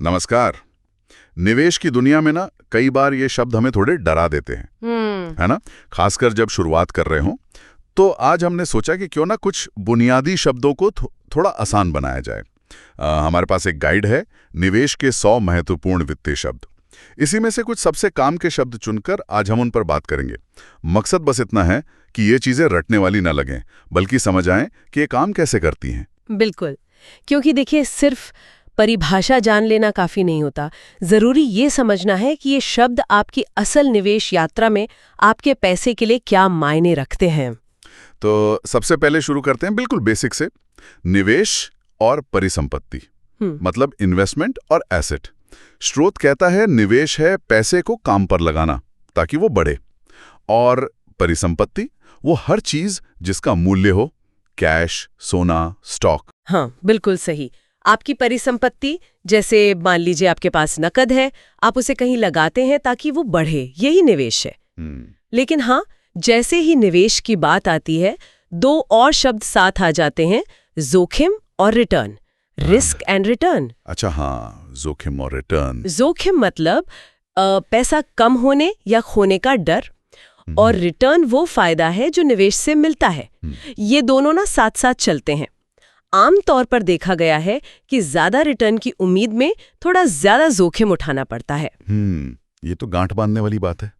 नमस्कार। निवेश की दुनिया में ना कई बार ये शब्द हमें थोड़े डरा देते हैं, है ना? खासकर जब शुरुआत कर रहे हों। तो आज हमने सोचा कि क्यों ना कुछ बुनियादी शब्दों को थोड़ा आसान बनाया जाए। हमारे पास एक गाइड है, निवेश के 100 महत्वपूर्ण वित्तीय शब्द। इसी में से कुछ सबसे काम के शब्द चुनकर आज हम उन पर बात करेंगे। मकसद बस इतना है कि ये चीजें रटने वाली न लगें, बल्कि समझ आएं कि ये काम कैसे करती हैं। बिल्कुल, क्योंकि देखिए सिर्फ परिभाषा जान लेना काफी नहीं होता। जरूरी ये समझना है कि ये शब्द आपकी असल निवेश यात्रा में आपके पैसे के लिए क्या मायने रखते हैं। तो सबसे पहले शुरू करते हैं बिल्कुल बेसिक से। निवेश और परिसंपत्ति, मतलब इन्वेस्टमेंट और एसेट। स्रोत कहता है निवेश है पैसे को काम पर लगाना ताकि वो बढ़े, और परिसंपत्ति वो हर चीज जिसका मूल्य हो, कैश, सोना, स्टॉक। हाँ, बिल्कुल सही। आपकी परिसंपत्ति, जैसे मान लीजिए आपके पास नकद है, आप उसे कहीं लगाते हैं ताकि वो बढ़े, यही निवेश है। लेकिन हाँ, जैसे ही निवेश की बात आती है, दो और शब्द साथ आ जाते हैं, जोखिम और रिटर्न, रिस्क एंड रिटर्न। अच्छा, हाँ, जोखिम और रिटर्न। जोखिम मतलब पैसा कम होने या खोने का डर, और रिटर्न वो फायदा है जो निवेश से मिलता है। ये दोनों ना साथ साथ चलते हैं। आम तौर पर देखा गया है कि ज्यादा रिटर्न की उम्मीद में थोड़ा ज्यादा जोखिम उठाना पड़ता है। ये तो गांठ बांधने वाली बात है।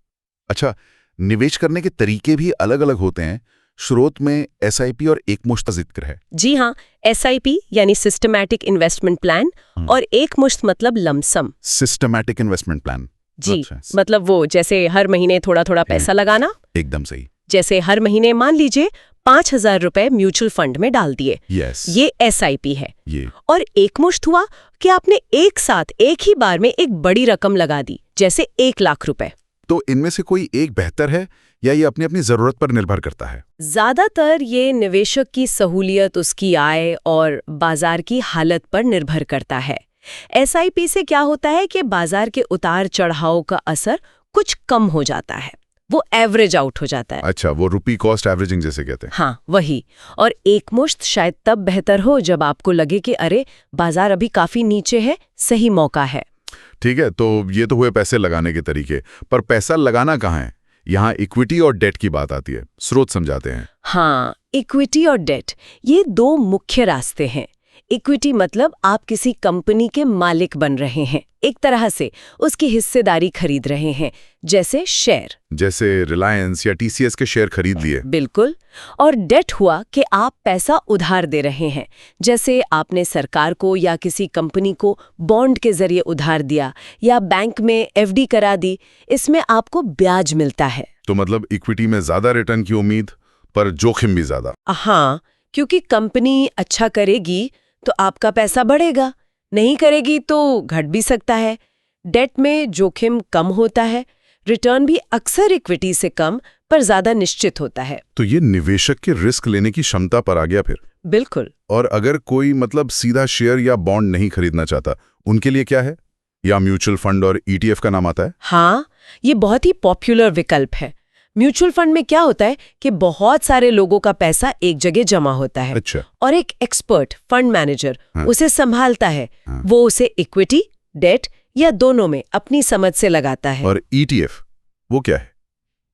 अच्छा, निवेश करने के तरीके भी अलग अलग होते हैं। स्रोत में एसआईपी और एकमुश्त जिक्र है। जी हाँ, एसआईपी यानी सिस्टमैटिक इन्वेस्टमेंट प्लान, और एकमुश्त मतलब लमसम। सिस्टमैटिक इन्वेस्टमेंट प्लान जी, अच्छा। मतलब वो जैसे हर महीने थोड़ा थोड़ा पैसा लगाना। एकदम सही। जैसे हर महीने मान लीजिए 5,000 रुपए म्यूचुअल फंड में डाल दिए। ये एसआईपी है। और एकमुश्त हुआ कि आपने एक साथ एक ही बार में एक बड़ी रकम लगा दी, जैसे 1 लाख रुपए। तो इनमें से कोई एक बेहतर है या ये अपनी अपनी जरूरत पर निर्भर करता है? ज्यादातर ये निवेशक की सहूलियत, उसकी आय और बाजार की हालत पर निर्भर करता है। एसआईपी से क्या होता है कि बाजार के उतार चढ़ाव का असर कुछ कम हो जाता है, वो एवरेज आउट हो जाता है। अच्छा, वो रुपी कॉस्ट एवरेजिंग जैसे कहते हैं। हाँ, वही। और एकमुश्त शायद तब बेहतर हो जब आपको लगे कि अरे बाजार अभी काफी नीचे है, सही मौका है। ठीक है, तो ये तो हुए पैसे लगाने के तरीके, पर पैसा लगाना कहाँ है? यहाँ इक्विटी और डेट की बात आती है। स्रोत समझाते हैं। हाँ, इक्विटी और डेट, ये दो मुख्य रास्ते हैं। इक्विटी मतलब आप किसी कंपनी के मालिक बन रहे हैं, एक तरह से उसकी हिस्सेदारी खरीद रहे हैं, जैसे शेयर। जैसे रिलायंस या टीसीएस के शेयर खरीद लिए। बिल्कुल। और डेट हुआ कि आप पैसा उधार दे रहे हैं, जैसे आपने सरकार को या किसी कंपनी को बॉन्ड के जरिए उधार दिया या बैंक में एफडी करा दी। इसमें आपको ब्याज मिलता है। तो मतलब इक्विटी में ज्यादा रिटर्न की उम्मीद, पर जोखिम भी ज्यादा। हाँ, क्योंकि कंपनी अच्छा करेगी तो आपका पैसा बढ़ेगा, नहीं करेगी तो घट भी सकता है। डेट में जोखिम कम होता है, रिटर्न भी अक्सर इक्विटी से कम पर ज्यादा निश्चित होता है। तो ये निवेशक के रिस्क लेने की क्षमता पर आ गया फिर। बिल्कुल। और अगर कोई मतलब सीधा शेयर या बॉन्ड नहीं खरीदना चाहता, उनके लिए क्या है? या म्यूचुअल फंड और ईटीएफ का नाम आता है? हाँ, ये बहुत ही पॉपुलर विकल्प है। म्यूचुअल फंड में क्या होता है कि बहुत सारे लोगों का पैसा एक जगह जमा होता है। अच्छा। और एक एक्सपर्ट फंड मैनेजर उसे संभालता है। हाँ। वो उसे इक्विटी, डेट या दोनों में अपनी समझ से लगाता है। और ईटीएफ वो क्या है?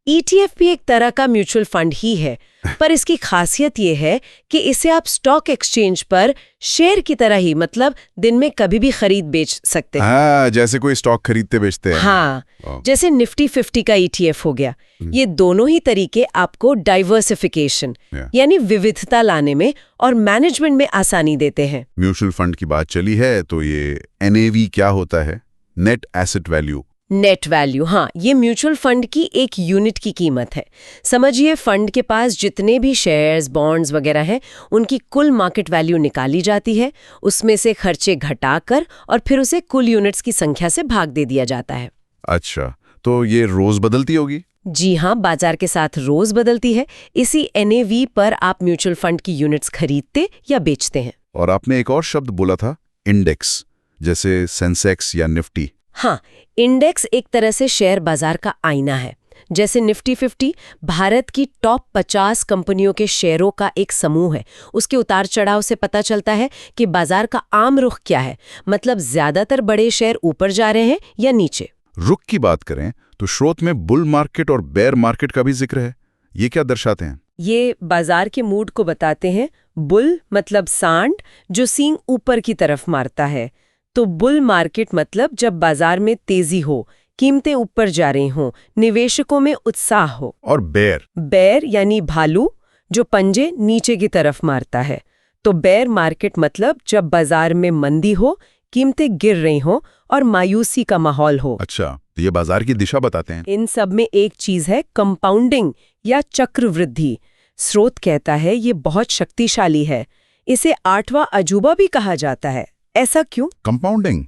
ईटीएफ भी एक तरह का म्यूचुअल फंड ही है, पर इसकी खासियत ये है कि इसे आप स्टॉक एक्सचेंज पर शेयर की तरह ही, मतलब दिन में कभी भी खरीद बेच सकते हैं। हाँ, जैसे कोई स्टॉक खरीदते बेचते हैं। हाँ, जैसे निफ्टी 50 का ईटीएफ हो गया। ये दोनों ही तरीके आपको डाइवर्सिफिकेशन यानी विविधता लाने में और मैनेजमेंट में आसानी देते हैं। म्यूचुअल फंड की बात चली है तो ये एनएवी क्या होता है? Net asset value. Net value, हाँ, ये म्यूचुअल फंड की एक यूनिट की कीमत है। समझिए फंड के पास जितने भी शेयर्स, बॉन्ड्स वगैरह हैं, उनकी कुल मार्केट वैल्यू निकाली जाती है, उसमें से खर्चे घटाकर और फिर उसे कुल यूनिट्स की संख्या से भाग दे दिया जाता है। अच्छा, तो ये रोज बदलती होगी? जी हाँ, बाजार के साथ रोज बदलती है। इसी एनएवी पर आप म्यूचुअल फंड की यूनिट्स खरीदते या बेचते हैं। और आपने एक और शब्द बोला था, इंडेक्स, जैसे सेंसेक्स या निफ्टी। हाँ, इंडेक्स एक तरह से शेयर बाजार का आईना है। जैसे निफ्टी 50 भारत की टॉप 50 कंपनियों के शेयरों का एक समूह है। उसके उतार चढ़ाव से पता चलता है कि बाजार का आम रुख क्या है, मतलब ज्यादातर बड़े शेयर ऊपर जा रहे हैं या नीचे। रुख की बात करें तो स्रोत में बुल मार्केट और बेयर मार्केट का भी जिक्र है। ये क्या दर्शाते हैं? ये बाजार के मूड को बताते हैं। बुल मतलब सांड, जो सींग ऊपर की तरफ मारता है। तो बुल मार्केट मतलब जब बाजार में तेजी हो, कीमतें ऊपर जा रही हों, निवेशकों में उत्साह हो। और बेयर यानी भालू, जो पंजे नीचे की तरफ मारता है। तो बेयर मार्केट मतलब जब बाजार में मंदी हो, कीमतें गिर रही हों और मायूसी का माहौल हो। अच्छा, तो ये बाजार की दिशा बताते हैं। इन सब में एक चीज है कंपाउंडिंग या चक्रवृद्धि। स्रोत कहता है ये बहुत शक्तिशाली है। इसे 8वां अजूबा भी कहा जाता है। ऐसा क्यों? कंपाउंडिंग,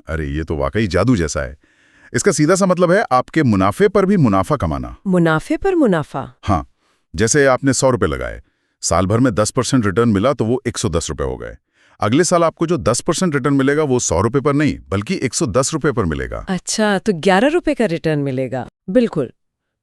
अरे ये तो वाकई जादू जैसा है। इसका सीधा सा मतलब है आपके मुनाफे पर भी मुनाफा कमाना। मुनाफे पर मुनाफा? हाँ, जैसे आपने 100 रुपए लगाए, साल भर में 10% रिटर्न मिला तो वो 110 रुपए हो गए। अगले साल आपको जो 10% रिटर्न मिलेगा वो 100 रुपए पर नहीं बल्कि 110 रुपए पर मिलेगा। अच्छा, तो 11 रुपए का रिटर्न मिलेगा। बिल्कुल।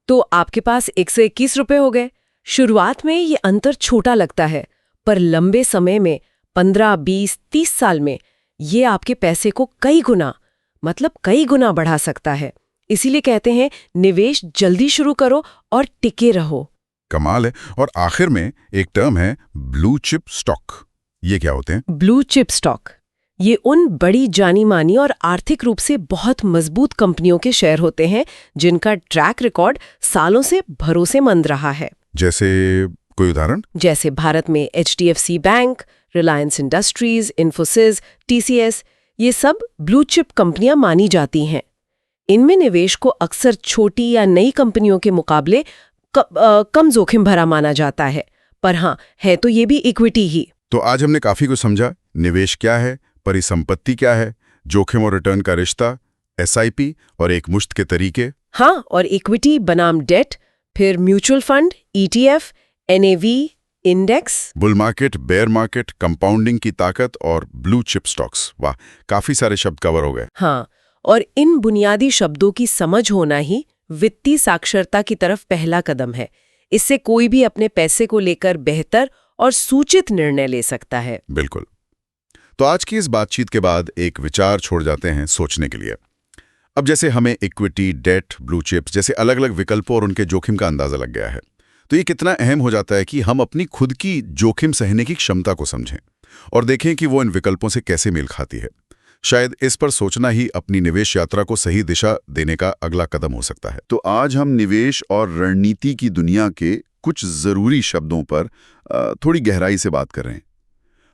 तो आपके पास 121 रुपए हो गए। शुरुआत में ये अंतर छोटा लगता है, पर लंबे समय में 15, 20, 30 साल में ये आपके पैसे को कई गुना बढ़ा सकता है। इसीलिए कहते हैं निवेश जल्दी शुरू करो और टिके रहो। कमाल है। और आखिर में एक टर्म है ब्लू चिप स्टॉक। ये क्या होते हैं? ब्लू चिप स्टॉक ये उन बड़ी जानी मानी और आर्थिक रूप से बहुत मजबूत कंपनियों के शेयर होते हैं जिनका ट्रैक रिकॉर्ड सालों से भरोसेमंद रहा है। जैसे कोई उदाहरण? जैसे भारत में HDFC bank, Reliance industries, Infosys, TCS, ये सब ब्लू चिप कंपनियां मानी जाती हैं। इनमें निवेश को अक्सर छोटी या नई कंपनियों के मुकाबले कम जोखिम भरा माना जाता है, पर हाँ, है तो ये भी इक्विटी ही। तो आज हमने काफी कुछ समझा। निवेश क्या है, परिसंपत्ति क्या है, जोखिम और रिटर्न का रिश्ता, SIP और एक मुश्त के तरीके। हाँ, और इक्विटी बनाम डेट, फिर mutual fund, ETF, NAV, index, bull market, bear market, compounding की ताकत और ब्लू चिप स्टॉक्स। वाह, काफी सारे शब्द कवर हो गए। हाँ, और इन बुनियादी शब्दों की समझ होना ही वित्तीय साक्षरता की तरफ पहला कदम है। इससे कोई भी अपने पैसे को लेकर बेहतर और सूचित निर्णय ले सकता है। बिल्कुल। तो आज की इस बातचीत के बाद एक विचार छोड़ जाते हैं सोचने के लिए। अब जैसे हमें इक्विटी, डेट, ब्लू चिप्स जैसे अलग अलग विकल्पों और उनके जोखिम का अंदाजा लग गया है, तो ये कितना अहम हो जाता है कि हम अपनी खुद की जोखिम सहने की क्षमता को समझें और देखें कि वो इन विकल्पों से कैसे मेल खाती है। शायद इस पर सोचना ही अपनी निवेश यात्रा को सही दिशा देने का अगला कदम हो सकता है। तो आज हम निवेश और रणनीति की दुनिया के कुछ जरूरी शब्दों पर थोड़ी गहराई से बात कर रहे हैं।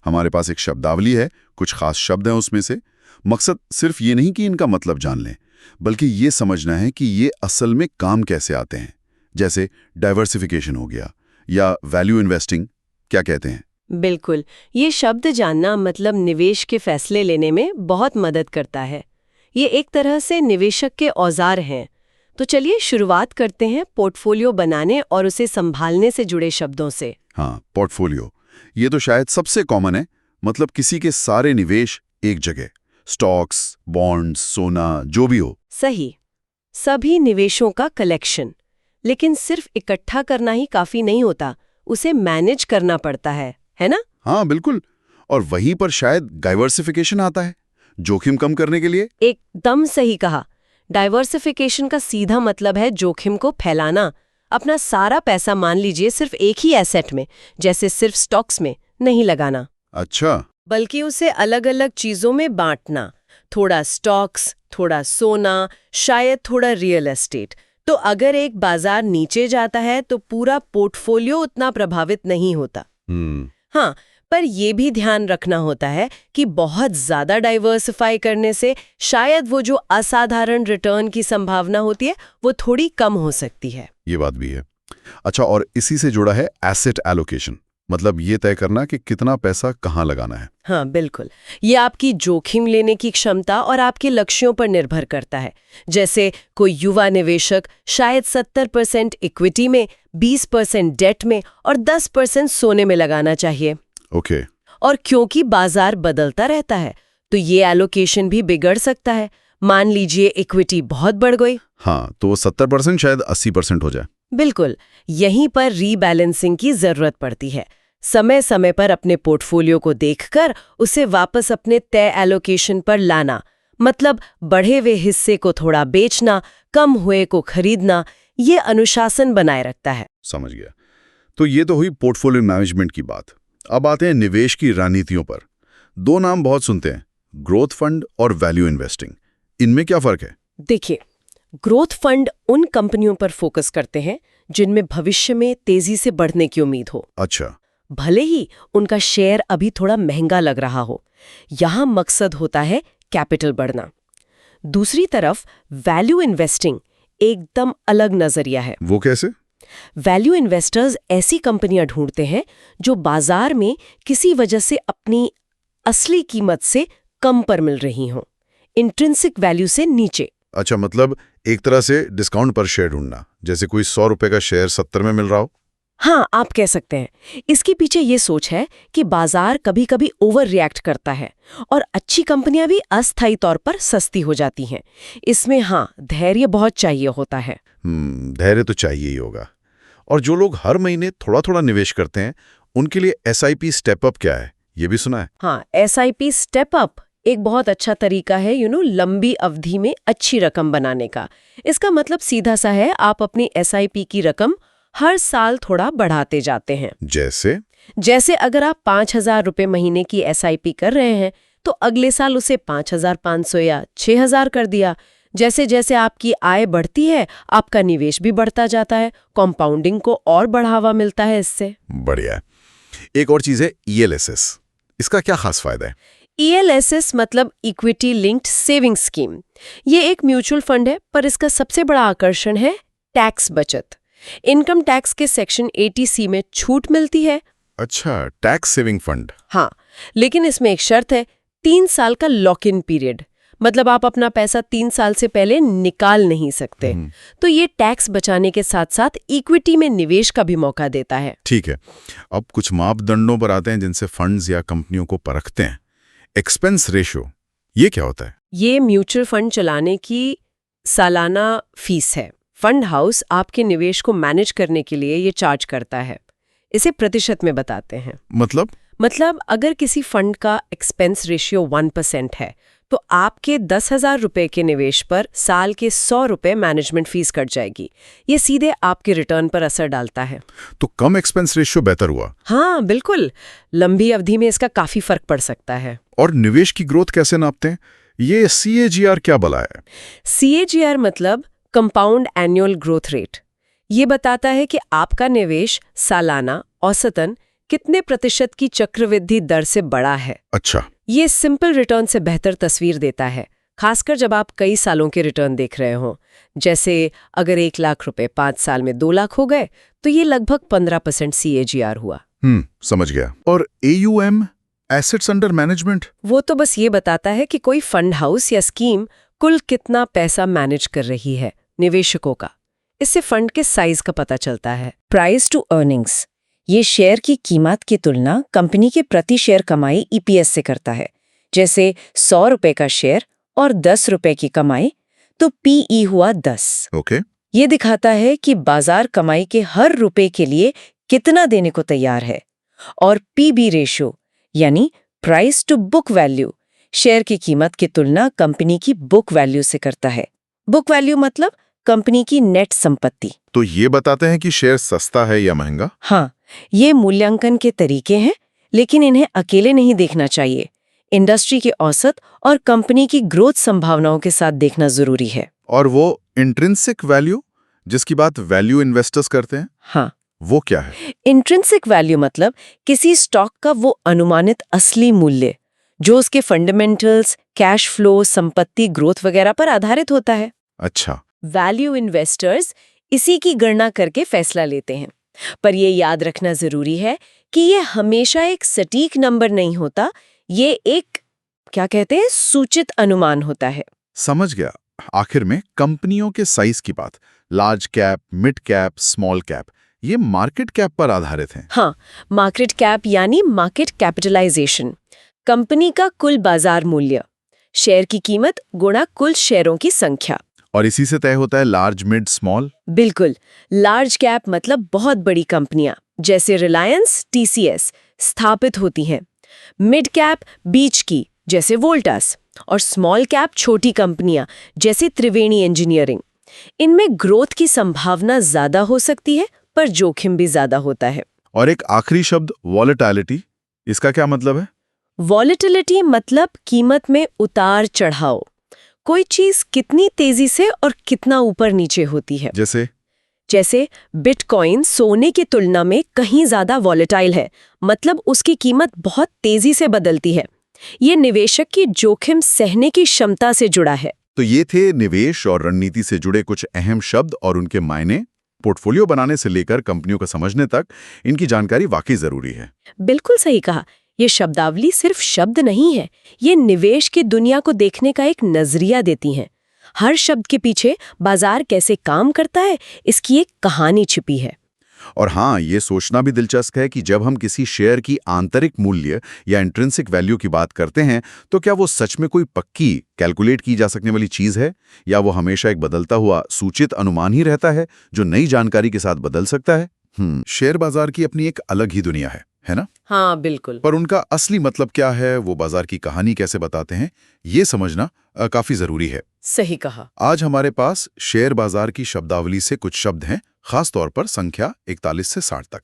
हमारे पास एक शब्दावली है, कुछ खास शब्द हैं उसमें से। मकसद सिर्फ ये नहीं कि इनका मतलब जान लें, बल्कि ये समझना है कि ये असल में काम कैसे आते हैं। जैसे डाइवर्सिफिकेशन हो गया या वैल्यू इन्वेस्टिंग, क्या कहते हैं? बिल्कुल, ये शब्द जानना मतलब निवेश के फैसले लेने में बहुत मदद करता है। ये एक तरह से निवेशक के औजार हैं। तो चलिए शुरुआत करते हैं पोर्टफोलियो बनाने और उसे संभालने से जुड़े शब्दों से। हाँ, पोर्टफोलियो, ये तो शायद सबसे कॉमन है। मतलब किसी के सारे निवेश एक जगह, स्टॉक्स, बॉन्ड्स, सोना, जो भी हो। सही, सभी निवेशों का कलेक्शन। लेकिन सिर्फ इकट्ठा करना ही काफी नहीं होता, उसे मैनेज करना पड़ता है ना? हाँ बिल्कुल। और वहीं पर शायद डाइवर्सिफिकेशन आता है, जोखिम कम करने के लिए। एकदम सही कहा। डाइवर्सिफिकेशन का सीधा मतलब है जोखिम को फैलाना। अपना सारा पैसा मान लीजिए सिर्फ एक ही एसेट में, जैसे सिर्फ स्टॉक्स में नहीं लगाना। अच्छा। बल्कि उसे अलग अलग चीजों में बांटना। थोड़ा स्टॉक्स, थोड़ा सोना, शायद थोड़ा रियल एस्टेट। तो अगर एक बाजार नीचे जाता है तो पूरा पोर्टफोलियो उतना प्रभावित नहीं होता। हाँ, पर यह भी ध्यान रखना होता है कि बहुत ज्यादा डाइवर्सिफाई करने से शायद वो जो असाधारण रिटर्न की संभावना होती है वो थोड़ी कम हो सकती है। ये बात भी है। अच्छा, और इसी से जुड़ा है एसेट एलोकेशन, मतलब ये तय करना कि कितना पैसा कहाँ लगाना है। हाँ बिल्कुल, ये आपकी जोखिम लेने की क्षमता और आपके लक्ष्यों पर निर्भर करता है। जैसे कोई युवा निवेशक शायद 70% इक्विटी में, 20% डेट में और 10% सोने में लगाना चाहिए। ओके। और क्योंकि बाजार बदलता रहता है तो ये एलोकेशन भी बिगड़ सकता है। मान लीजिए इक्विटी बहुत बढ़ गई। हाँ, तो वो 70% शायद 80% हो जाए। बिल्कुल, यहीं पर रीबैलेंसिंग की जरूरत पड़ती है। समय समय पर अपने पोर्टफोलियो को देखकर उसे वापस अपने तय एलोकेशन पर लाना, मतलब बढ़े हुए हिस्से को थोड़ा बेचना, कम हुए को खरीदना, ये अनुशासन बनाए रखता है। समझ गया। तो ये तो हुई पोर्टफोलियो मैनेजमेंट की बात। अब आते हैं निवेश की रणनीतियों पर। दो नाम बहुत सुनते हैं, ग्रोथ फंड और वैल्यू इन्वेस्टिंग। इनमें क्या फर्क है? देखिए, ग्रोथ फंड उन कंपनियों पर फोकस करते हैं जिनमें भविष्य में तेजी से बढ़ने की उम्मीद हो। अच्छा। भले ही उनका शेयर अभी थोड़ा महंगा लग रहा हो। यहां मकसद होता है कैपिटल बढ़ना। दूसरी तरफ वैल्यू इन्वेस्टिंग एकदम अलग नजरिया है। वो कैसे? वैल्यू इन्वेस्टर्स ऐसी कंपनियां ढूंढते हैं जो बाजार में किसी वजह से अपनी असली कीमत से कम पर मिल रही हों, इंट्रिंसिक वैल्यू से नीचे। अच्छा, मतलब एक तरह से डिस्काउंट पर शेयर ढूंढना, जैसे कोई 100 रुपए का शेयर 70 में मिल रहा हो। हाँ, आप कह सकते हैं। इसके पीछे ये सोच है कि बाजार कभी कभी ओवर रिएक्ट करता है और अच्छी कंपनियां भी अस्थायी तौर पर सस्ती हो जाती हैं। इसमें हाँ, धैर्य बहुत चाहिए होता है। धैर्य तो चाहिए ही होगा। और जो लोग हर महीने थोड़ा थोड़ा निवेश करते हैं, उनके लिए SIP स्टेप अप क्या है, ये भी सुना है? हाँ, SIP स्टेप अप एक बहुत अच्छा तरीका है लंबी अवधि में अच्छी रकम बनाने का। इसका मतलब सीधा सा है, आप अपनी SIP की रकम हर साल थोड़ा बढ़ाते जाते हैं। जैसे अगर आप 5,000 रुपए महीने की SIP कर रहे हैं, तो अगले साल उसे 5,500 या 6,000 कर दिया। जैसे जैसे आपकी आय बढ़ती है, आपका निवेश भी बढ़ता जाता है, कंपाउंडिंग को और बढ़ावा मिलता है इससे। बढ़िया। एक और चीज है ELSS। इसका क्या खास फायदा है? ELSS मतलब इक्विटी लिंक्ड सेविंग स्कीम। ये एक म्यूचुअल फंड है, पर इसका सबसे बड़ा आकर्षण है टैक्स बचत। इनकम टैक्स के सेक्शन 80C में छूट मिलती है। अच्छा, टैक्स सेविंग फंड। हाँ, लेकिन इसमें एक शर्त है, 3 साल का लॉक इन पीरियड। मतलब आप अपना पैसा 3 साल से पहले निकाल नहीं सकते। तो ये टैक्स बचाने के साथ साथ इक्विटी में निवेश का भी मौका देता है। ठीक है। अब कुछ मापदंडों पर आते हैं जिनसे फंड्स या कंपनियों को परखते हैं। एक्सपेंस रेशियो, ये क्या होता है? ये म्यूचुअल फंड चलाने की सालाना फीस है। फंड हाउस आपके निवेश को मैनेज करने के लिए ये चार्ज करता है। इसे प्रतिशत में बताते हैं। मतलब अगर किसी फंड का एक्सपेंस रेशियो 1% है, तो आपके 10,000 रुपए के निवेश पर साल के 100 रुपए मैनेजमेंट फीस कट जाएगी। ये सीधे आपके रिटर्न पर असर डालता है। तो कम एक्सपेंस रेशियो बेहतर हुआ? हाँ, बिल्कुल। लंबी अवधि में इसका काफी फर्क पड़ सकता है। और निवेश की ग्रोथ कैसे नापते हैं? ये CAGR क्या बला है? CAGR मतलब कंपाउंड एनुअल ग्रोथ रेट। ये बताता है कि आपका निवेश सालाना औसतन कितने प्रतिशत की चक्रवृद्धि दर से बढ़ा है। अच्छा। ये सिंपल रिटर्न से बेहतर तस्वीर देता है, खासकर जब आप कई सालों के रिटर्न देख रहे हो। जैसे अगर 1 लाख रुपए 5 साल में 2 लाख हो गए, तो ये लगभग 15% CAGR हुआ। समझ गया। और AUM, एसेट्स अंडर मैनेजमेंट? वो तो बस ये बताता है कि कोई फंड हाउस या स्कीम कुल कितना पैसा मैनेज कर रही है निवेशकों का। इससे फंड के साइज का पता चलता है। प्राइस टू अर्निंग्स, ये शेयर की कीमत की तुलना कंपनी के प्रति शेयर कमाई EPS से करता है। जैसे 100 रुपए का शेयर और 10 रुपए की कमाई, तो PE हुआ 10। ओके। ये दिखाता है कि बाजार कमाई के हर रुपए के लिए कितना देने को तैयार है। और PB रेशियो यानी price to book value, share की कीमत की तुलना कंपनी की बुक वैल्यू से करता है। बुक वैल्यू मतलब कंपनी की नेट संपत्ति। तो ये बताते हैं कि शेयर सस्ता है या महंगा? हाँ, ये मूल्यांकन के तरीके हैं, लेकिन इन्हें अकेले नहीं देखना चाहिए। इंडस्ट्री के औसत और कंपनी की ग्रोथ संभावनाओं के साथ देखना जरूरी है। और वो इंट्रिंसिक वैल्यू जिसकी बात वैल्यू इन्वेस्टर्स करते हैं, हाँ, वो क्या है? इंट्रिंसिक वैल्यू मतलब किसी स्टॉक का वो अनुमानित असली मूल्य जो उसके फंडामेंटल्स, कैश फ्लो, संपत्ति ग्रोथ वगैरह पर आधारित होता है। अच्छा। वैल्यू इन्वेस्टर्स इसी की गणना करके फैसला लेते हैं। पर ये याद रखना जरूरी है कि ये हमेशा एक सटीक नंबर नहीं होता। ये एक क्या कहते हैं, सूचित अनुमान होता है। समझ गया। आखिर में कंपनियों के साइज की बात, large cap, mid cap, small cap, ये मार्केट कैप पर आधारित हैं। हाँ, मार्केट कैप यानी मार्केट कैपिटलाइजेशन, कंपनी का कुल बाजार मूल्य। शेयर की कीमत गुणा कुल शेयरों की संख्या। और इसी से तय होता है लार्ज, मिड, स्मॉल। बिल्कुल। लार्ज कैप मतलब बहुत बड़ी कंपनियां जैसे रिलायंस, टीसीएस स्थापित होती हैं। मिड कैप बीच की जैसे वोल्टास, और स्मॉल कैप छोटी कंपनियां जैसे त्रिवेणी इंजीनियरिंग। इनमें ग्रोथ की संभावना ज्यादा हो सकती है पर जोखिम भी ज्यादा होता है। और एक आखिरी शब्द वॉलेटिलिटी, इसका क्या मतलब है? वॉलेटिलिटी मतलब कीमत में उतार चढ़ाव। कोई चीज कितनी तेजी से और कितना ऊपर नीचे होती है। जैसे बिटकॉइन सोने की तुलना में कहीं ज्यादा वॉलेटाइल है, मतलब उसकी कीमत बहुत तेजी से बदलती है। ये निवेशक की जोखिम सहने की क्षमता से जुड़ा है। तो ये थे निवेश और रणनीति से जुड़े कुछ अहम शब्द और उनके मायने। पोर्टफोलियो बनाने से लेकर कंपनियों को समझने तक इनकी जानकारी वाकई जरूरी है। बिल्कुल सही कहा। ये शब्दावली सिर्फ शब्द नहीं है, ये निवेश की दुनिया को देखने का एक नजरिया देती हैं। हर शब्द के पीछे बाजार कैसे काम करता है, इसकी एक कहानी छिपी है। और हाँ, ये सोचना भी दिलचस्प है कि जब हम किसी शेयर की आंतरिक मूल्य या इंट्रिंसिक वैल्यू की बात करते हैं, तो क्या वो सच में कोई पक्की, कैलकुलेट की जा सकने वाली चीज है, या वो हमेशा एक बदलता हुआ सूचित अनुमान ही रहता है जो नई जानकारी के साथ बदल सकता है? शेयर बाजार की अपनी एक अलग ही दुनिया है ना? हाँ बिल्कुल। पर उनका असली मतलब क्या है, वो बाजार की कहानी कैसे बताते हैं, ये समझना काफी जरूरी है। सही कहा। आज हमारे पास शेयर बाजार की शब्दावली से कुछ शब्द हैं, खास तौर पर संख्या 41 से 60 तक।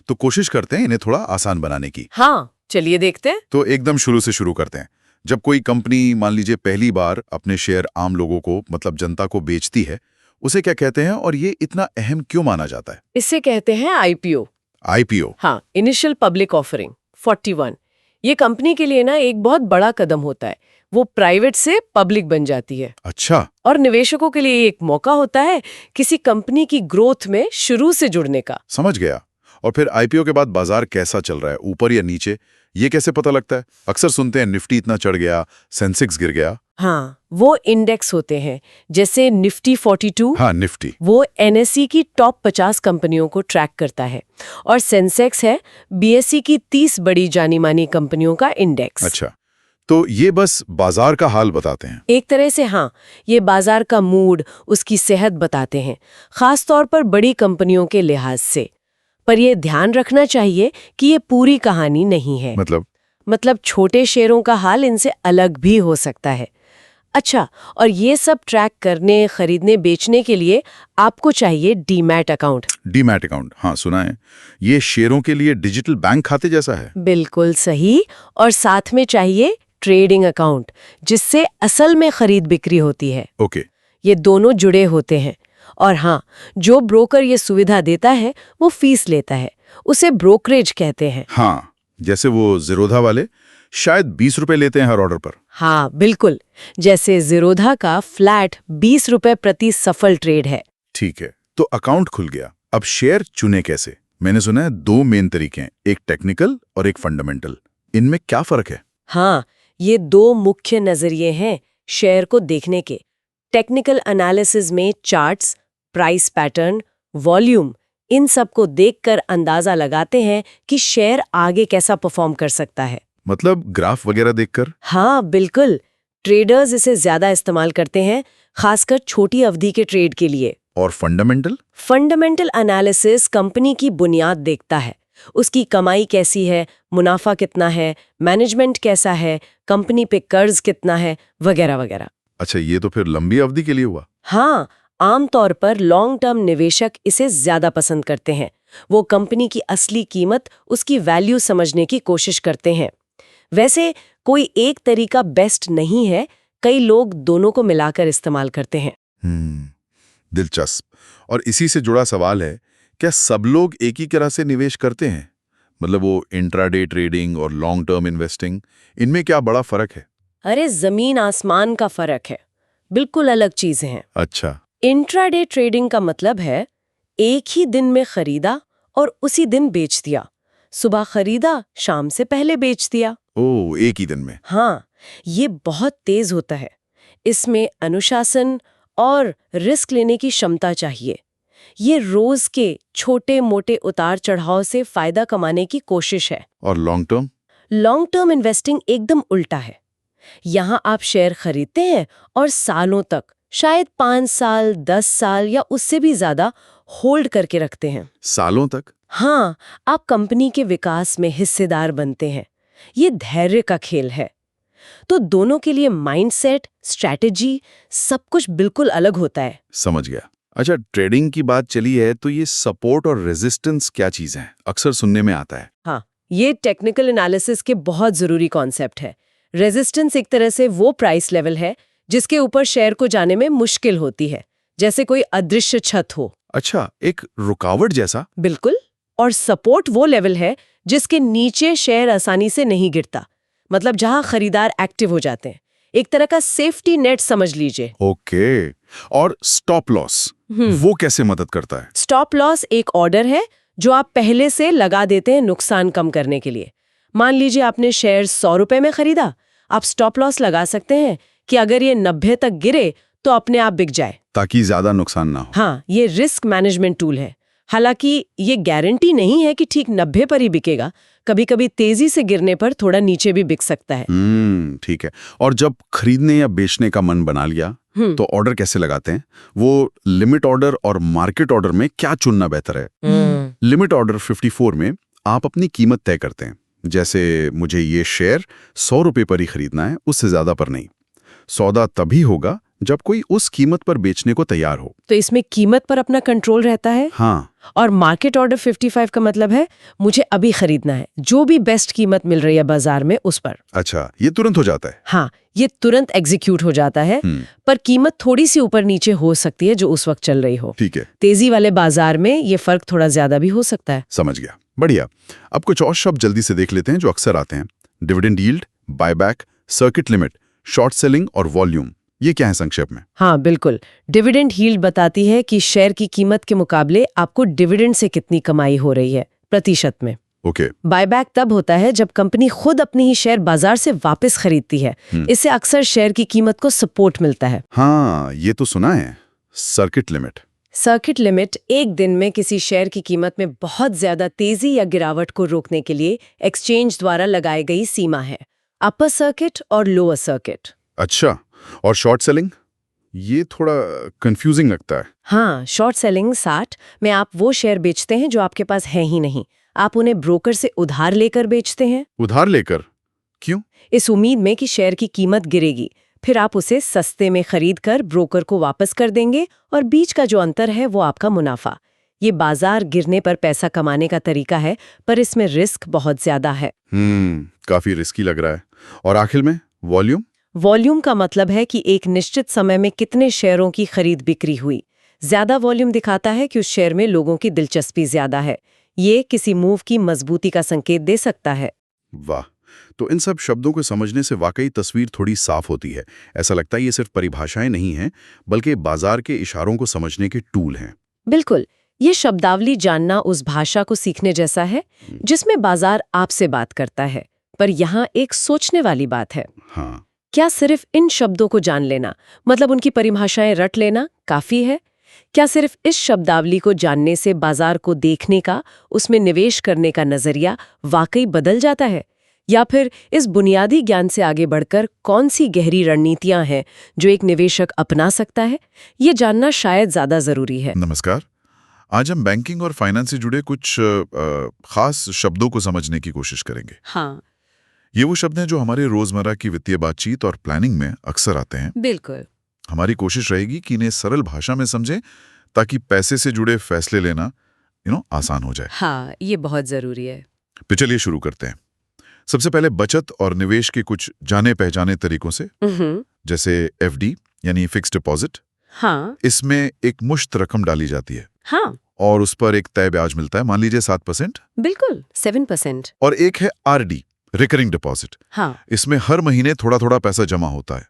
तो कोशिश करते हैं इन्हें थोड़ा आसान बनाने की। हाँ चलिए देखते हैं। तो एकदम शुरू से शुरू करते हैं। जब कोई कंपनी मान लीजिए पहली बार अपने शेयर आम लोगों को, मतलब जनता को बेचती है, उसे क्या कहते हैं और ये इतना अहम क्यों माना जाता है? इसे कहते हैं आईपीओ। आईपीओ? हाँ, इनिशियल पब्लिक ऑफरिंग 41। ये कंपनी के लिए ना एक बहुत बड़ा कदम होता है। वो प्राइवेट से पब्लिक बन जाती है। अच्छा। और निवेशकों के लिए एक मौका होता है किसी कंपनी की ग्रोथ में शुरू से जुड़ने का। समझ गया। और फिर आईपीओ के बाद बाजार कैसा चल रहा है, ऊपर या नीचे, ये कैसे पता लगता है? अक्सर सुनते हैं निफ्टी इतना चढ़ गया, सेंसेक्स गिर गया। हाँ, वो इंडेक्स होते हैं जैसे निफ्टी 42। हाँ, निफ्टी। वो एनएसई की टॉप 50 कंपनियों को ट्रैक करता है। और सेंसेक्स है बीएसई की 30 बड़ी जानी मानी कंपनियों का इंडेक्स। अच्छा, तो ये बस बाजार का हाल बताते हैं? एक तरह से हाँ, ये बाजार का मूड, उसकी सेहत बताते हैं, खास तौर पर बड़ी कंपनियों के लिहाज से। पर ये ध्यान रखना चाहिए कि ये पूरी कहानी नहीं है। मतलब छोटे शेयरों का हाल इनसे अलग भी हो सकता है। अच्छा, और ये सब ट्रैक करने, खरीदने, बेचने के लिए आपको चाहिए डीमैट अकाउंट। डीमैट अकाउंट, हाँ सुना है। ये शेयरों के लिए डिजिटल बैंक खाते जैसा है? बिल्कुल सही। और साथ में चाहिए ट्रेडिंग अकाउंट, जिससे असल में खरीद बिक्री होती है। ओके। ये दोनों जुड़े होते हैं। और हाँ, जो ब्रोकर ये सुविधा देता है वो फीस लेता है, उसे ब्रोकरेज कहते हैं। हाँ, जैसे वो ज़ीरोधा वाले शायद 20 रुपए लेते हैं हर ऑर्डर पर। हाँ बिल्कुल, जैसे ज़ीरोधा का फ्लैट 20 रुपए प्रति सफल ट्रेड है। ठीक है, तो अकाउंट खुल गया। अब शेयर चुने कैसे? मैंने सुना है 2 मेन तरीके हैं, एक टेक्निकल और एक फंडामेंटल। इनमें क्या फर्क है? हाँ, ये 2 मुख्य नजरिए हैं शेयर को देखने के। टेक्निकल एनालिसिस में चार्ट्स, प्राइस पैटर्न, वॉल्यूम, इन सब को देखकर अंदाजा लगाते हैं कि शेयर आगे कैसा परफॉर्म कर सकता है। मतलब ग्राफ वगैरह देखकर? हाँ बिल्कुल, ट्रेडर्स इसे ज्यादा इस्तेमाल करते हैं, खासकर छोटी अवधि के ट्रेड के लिए। और फंडामेंटल? फंडामेंटल एनालिसिस कंपनी की बुनियाद देखता है, उसकी कमाई कैसी है, मुनाफा कितना है, मैनेजमेंट कैसा है, कंपनी पे कर्ज कितना है, वगैरह वगैरह। अच्छा, ये तो फिर लंबी अवधि के लिए हुआ। हाँ, आमतौर पर लॉन्ग टर्म निवेशक इसे ज्यादा पसंद करते हैं। वो कंपनी की असली कीमत, उसकी वैल्यू समझने की कोशिश करते हैं। वैसे कोई एक तरीका बेस्ट नहीं है, कई लोग दोनों को मिलाकर इस्तेमाल करते हैं। दिलचस्प। और इसी से जुड़ा सवाल है, क्या सब लोग एक ही तरह से निवेश करते हैं? मतलब वो इंट्राडे ट्रेडिंग और लॉन्ग टर्म इन्वेस्टिंग, इनमें क्या बड़ा फर्क है? अरे जमीन आसमान का फर्क है, बिल्कुल अलग चीजें हैं। अच्छा। इंट्राडे ट्रेडिंग का मतलब है एक ही दिन में खरीदा और उसी दिन बेच दिया। सुबह खरीदा, शाम से पहले बेच दिया। ओह, एक ही दिन में? हाँ, ये बहुत तेज होता है। इसमें अनुशासन और रिस्क लेने की क्षमता चाहिए। ये रोज के छोटे मोटे उतार चढ़ाव से फायदा कमाने की कोशिश है। और long term? Long term investing एकदम उल्टा है। यहाँ आप शेयर खरीदते हैं और सालों तक, शायद 5 साल, 10 साल या उससे भी ज्यादा होल्ड करके रखते हैं। सालों तक? हाँ, आप कंपनी के विकास में हिस्सेदार बनते हैं। ये धैर्य का खेल है। तो दोनों के लिए माइंडसेट, स्ट्रैटेजी, सब कुछ बिल्कुल अलग होता है। समझ गया। अच्छा, ट्रेडिंग की बात चली है तो ये सपोर्ट और रेजिस्टेंस क्या चीज है? अक्सर सुनने में आता है। हाँ, ये टेक्निकल एनालिसिस के बहुत जरूरी कॉन्सेप्ट है। रेजिस्टेंस एक तरह से वो प्राइस लेवल है जिसके ऊपर शेयर को जाने में मुश्किल होती है, जैसे कोई अदृश्य छत हो। अच्छा, एक रुकावट जैसा? बिल्कुल। और सपोर्ट वो लेवल है जिसके नीचे शेयर आसानी से नहीं गिरता, मतलब जहां खरीदार एक्टिव हो जाते हैं। एक तरह का सेफ्टी नेट समझ लीजिए। ओके। और स्टॉप लॉस, वो कैसे मदद करता है? स्टॉप लॉस एक ऑर्डर है जो आप पहले से लगा देते हैं नुकसान कम करने के लिए। मान लीजिए आपने शेयर 100 रुपए में खरीदा, आप स्टॉप लॉस लगा सकते हैं कि अगर ये 90 तक गिरे तो अपने आप बिक जाए, ताकि ज्यादा नुकसान ना हो। हाँ, ये रिस्क मैनेजमेंट टूल है। हालांकि ये गारंटी नहीं है कि ठीक 90 पर ही बिकेगा, कभी कभी तेजी से गिरने पर थोड़ा नीचे भी बिक सकता है। ठीक है। और जब खरीदने या बेचने का मन बना लिया तो ऑर्डर कैसे लगाते हैं? वो लिमिट ऑर्डर और मार्केट ऑर्डर में क्या चुनना बेहतर है? लिमिट ऑर्डर 54 में आप अपनी कीमत तय करते हैं। जैसे मुझे ये शेयर 100 रुपए पर ही खरीदना है, उससे ज्यादा पर नहीं। सौदा तभी होगा जब कोई उस कीमत पर बेचने को तैयार हो। तो इसमें कीमत पर अपना कंट्रोल रहता है। हाँ। और मार्केट ऑर्डर 55 का मतलब है मुझे अभी खरीदना है, जो भी बेस्ट कीमत मिल रही है बाजार में उस पर। अच्छा, ये तुरंत हो जाता है? हाँ, ये तुरंत एग्जीक्यूट हो जाता है, पर कीमत थोड़ी सी ऊपर नीचे हो सकती है जो उस वक्त चल रही हो। ठीक है। तेजी वाले बाजार में ये फर्क थोड़ा ज्यादा भी हो सकता है। समझ गया, बढ़िया। अब कुछ और शब्द जल्दी से देख लेते हैं जो अक्सर आते हैं। Dividend yield, buyback, circuit limit, short selling और वॉल्यूम। ये क्या है संक्षेप में? हाँ, बिल्कुल। डिविडेंड यील्ड बताती है कि शेयर की कीमत के मुकाबले आपको डिविडेंड से कितनी कमाई हो रही है प्रतिशत में। ओके। बायबैक तब होता है जब कंपनी खुद अपनी ही शेयर बाजार से वापस खरीदती है। इससे अक्सर शेयर की कीमत को सपोर्ट मिलता है। हाँ, ये तो सुना है। Circuit limit? सर्किट लिमिट एक दिन में किसी शेयर की कीमत में बहुत ज्यादा तेजी या गिरावट को रोकने के लिए एक्सचेंज द्वारा लगाई गई सीमा है। अपर सर्किट और लोअर सर्किट। अच्छा, और शॉर्ट सेलिंग? ये थोड़ा कंफ्यूजिंग लगता है। हाँ, शॉर्ट सेलिंग 60 में आप वो शेयर बेचते हैं जो आपके पास है ही नहीं। आप उन्हें ब्रोकर से उधार लेकर बेचते हैं। उधार लेकर? क्यों? इस उम्मीद में कि शेयर की कीमत गिरेगी, फिर आप उसे सस्ते में खरीद कर ब्रोकर को वापस कर देंगे और बीच का जो अंतर है वो आपका मुनाफा। ये बाजार गिरने पर पैसा कमाने का तरीका है, पर इसमें रिस्क बहुत ज्यादा है। काफी रिस्की लग रहा है। और आखिर में वॉल्यूम? वॉल्यूम का मतलब है कि एक निश्चित समय में कितने शेयरों की खरीद बिक्री हुई। ज्यादा वॉल्यूम दिखाता है कि उस शेयर में लोगों की दिलचस्पी ज्यादा है। ये किसी मूव की मजबूती का संकेत दे सकता है। वाह, तो इन सब शब्दों को समझने से वाकई तस्वीर थोड़ी साफ होती है। ऐसा लगता है ये सिर्फ परिभाषाएं नहीं हैं, बल्कि बाजार के इशारों को समझने के टूल हैं। बिल्कुल, ये शब्दावली जानना उस भाषा को सीखने जैसा है जिसमें बाजार आपसे बात करता है। पर यहाँ एक सोचने वाली बात है। हाँ। क्या सिर्फ इन शब्दों को जान लेना, मतलब उनकी परिभाषाएं रट लेना, काफी है? क्या सिर्फ इस शब्दावली को जानने से बाजार को देखने का, उसमें निवेश करने का नजरिया वाकई बदल जाता है? या फिर इस बुनियादी ज्ञान से आगे बढ़कर कौन सी गहरी रणनीतियां हैं जो एक निवेशक अपना सकता है? ये जानना शायद ज्यादा जरूरी है। नमस्कार। आज हम बैंकिंग और फाइनेंस से जुड़े कुछ खास शब्दों को समझने की कोशिश करेंगे। हाँ, ये वो शब्द हैं जो हमारे रोजमर्रा की वित्तीय बातचीत और प्लानिंग में अक्सर आते हैं। बिल्कुल। हमारी कोशिश रहेगी कि इन्हें सरल भाषा में समझें ताकि पैसे से जुड़े फैसले लेना आसान हो जाए। हाँ, ये बहुत जरूरी है। तो चलिए शुरू करते हैं। सबसे पहले बचत और निवेश के कुछ जाने पहचाने तरीकों से, जैसे एफडी यानी फिक्स्ड डिपॉजिट। हाँ। इसमें एक मुश्त रकम डाली जाती है। हाँ। और उस पर एक तय ब्याज मिलता है, मान लीजिए 7%। बिल्कुल, 7%। और एक है आरडी, रिकरिंग डिपॉजिट। हाँ। इसमें हर महीने थोड़ा थोड़ा पैसा जमा होता है।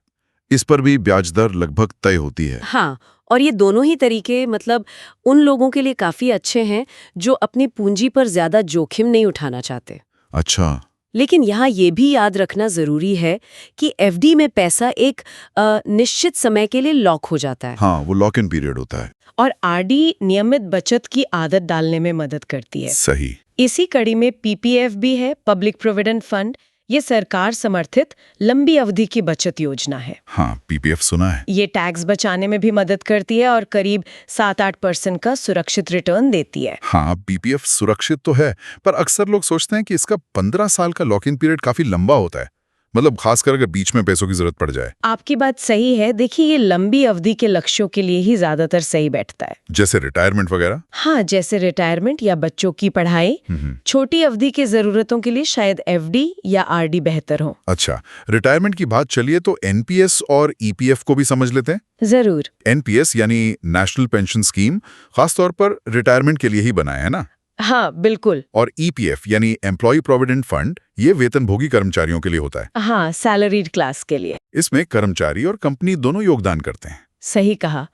इस पर भी ब्याज दर लगभग तय होती है। हाँ, और ये दोनों ही तरीके मतलब उन लोगों के लिए काफी अच्छे हैं जो अपनी पूंजी पर ज्यादा जोखिम नहीं उठाना चाहते। अच्छा। लेकिन यहाँ ये भी याद रखना जरूरी है कि एफडी में पैसा एक निश्चित समय के लिए लॉक हो जाता है। हाँ, वो लॉक इन पीरियड होता है। और आरडी नियमित बचत की आदत डालने में मदद करती है। सही। इसी कड़ी में पीपीएफ भी है, पब्लिक प्रोविडेंट फंड। ये सरकार समर्थित लंबी अवधि की बचत योजना है। हाँ, पीपीएफ सुना है। ये टैक्स बचाने में भी मदद करती है और करीब 7-8% का सुरक्षित रिटर्न देती है। हाँ, पीपीएफ सुरक्षित तो है, पर अक्सर लोग सोचते हैं कि इसका 15 साल का लॉक इन पीरियड काफी लंबा होता है, मतलब खासकर अगर बीच में पैसों की जरूरत पड़ जाए। आपकी बात सही है। देखिए, ये लंबी अवधि के लक्ष्यों के लिए ही ज्यादातर सही बैठता है। जैसे रिटायरमेंट वगैरह। हाँ, जैसे रिटायरमेंट या बच्चों की पढ़ाई। छोटी अवधि की जरूरतों के लिए शायद एफडी या आरडी बेहतर हो। अच्छा, रिटायरमेंट की बात चलिए तो एनपीएस और ईपीएफ को भी समझ लेते हैं। जरूर। एनपीएस यानी नेशनल पेंशन स्कीम खासतौर पर रिटायरमेंट के लिए ही बनाया है ना। हाँ, बिल्कुल। और ईपीएफ यानी एम्प्लॉय प्रोविडेंट फंड, ये वेतनभोगी कर्मचारियों के लिए होता है। हाँ, सैलरीड क्लास के लिए। इसमें कर्मचारी और कंपनी दोनों योगदान करते हैं। सही कहा।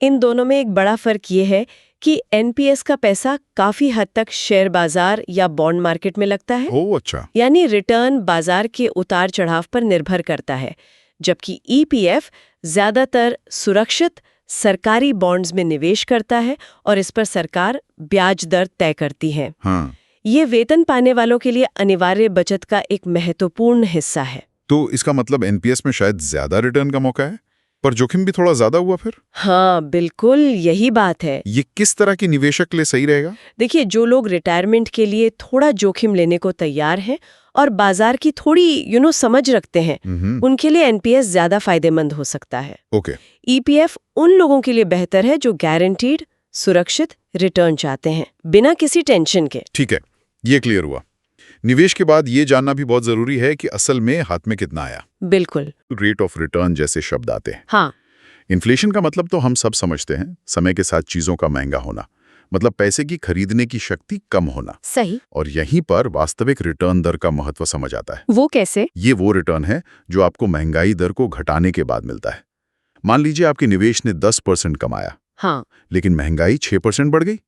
इन दोनों में एक बड़ा फर्क ये है कि एनपीएस का पैसा काफी हद तक शेयर बाजार या बॉन्ड मार्केट में लगता है। ओह अच्छा। यानी रिटर्न बाजार के उतार चढ़ाव पर निर्भर करता है, जबकि ईपीएफ ज्यादातर सुरक्षित सरकारी बॉन्ड्स में निवेश करता है और इस पर सरकार ब्याज दर तय करती है। हाँ। ये वेतन पाने वालों के लिए अनिवार्य बचत का एक महत्वपूर्ण हिस्सा है। तो इसका मतलब एनपीएस में शायद ज्यादा रिटर्न का मौका है, पर जोखिम भी थोड़ा ज्यादा हुआ फिर। हाँ, बिल्कुल यही बात है। ये किस तरह के निवेशक के लिए सही रहेगा? देखिए, जो लोग रिटायरमेंट के लिए थोड़ा जोखिम लेने को तैयार हैं और बाजार की थोड़ी समझ रखते हैं, उनके लिए एनपीएस ज्यादा फायदेमंद हो सकता है। ओके। ईपीएफ उन लोगों के लिए बेहतर है जो गारंटीड सुरक्षित रिटर्न चाहते हैं बिना किसी टेंशन के। ठीक है, ये क्लियर हुआ। निवेश के बाद ये जानना भी बहुत जरूरी है कि असल में हाथ में कितना आया। बिल्कुल। रेट ऑफ रिटर्न जैसे शब्द आते हैं। हाँ। इन्फ्लेशन का मतलब तो हम सब समझते हैं, समय के साथ चीजों का महंगा होना, मतलब पैसे की खरीदने की शक्ति कम होना। सही। और यहीं पर वास्तविक रिटर्न दर का महत्व समझ आता है। वो कैसे? ये वो रिटर्न है जो आपको महंगाई दर को घटाने के बाद मिलता है। मान लीजिए आपके निवेश ने 10% कमाया। हाँ। लेकिन महंगाई 6% बढ़ गई,